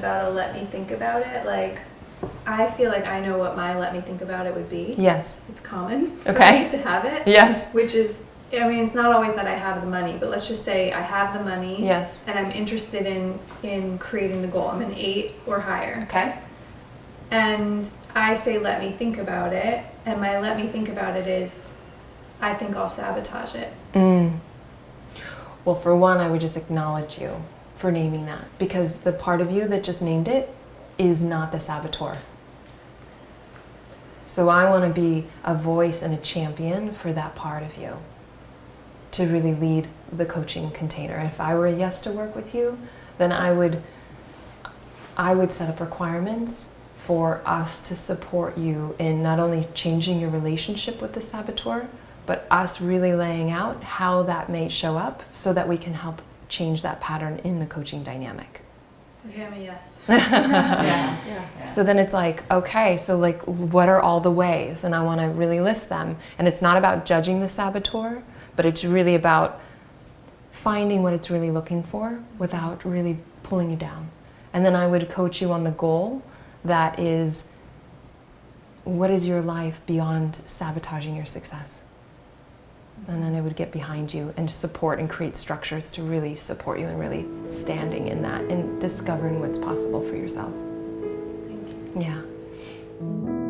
about a let me think about it. Like, I feel like I know what my let me think about it would be. Yes. It's common for Okay. me to have it. Yes. Which is, I mean, it's not always that I have the money, but let's just say I have the money. Yes. And I'm interested in creating the goal. I'm an 8 or higher. Okay. And I say, let me think about it. And my let me think about it is, I think I'll sabotage it. Well, for one, I would just acknowledge you for naming that, because the part of you that just named it is not the saboteur. So I want to be a voice and a champion for that part of you to really lead the coaching container. If I were a yes to work with you, then I would set up requirements for us to support you in not only changing your relationship with the saboteur, but us really laying out how that may show up so that we can help change that pattern in the coaching dynamic. Okay, I'm a yes. Yeah. So then it's like, okay, so like, what are all the ways? And I want to really list them. And it's not about judging the saboteur, but it's really about finding what it's really looking for without really pulling you down. And then I would coach you on the goal that is, what is your life beyond sabotaging your success? And then it would get behind you and support and create structures to really support you and really standing in that and discovering what's possible for yourself. Thank you. Yeah.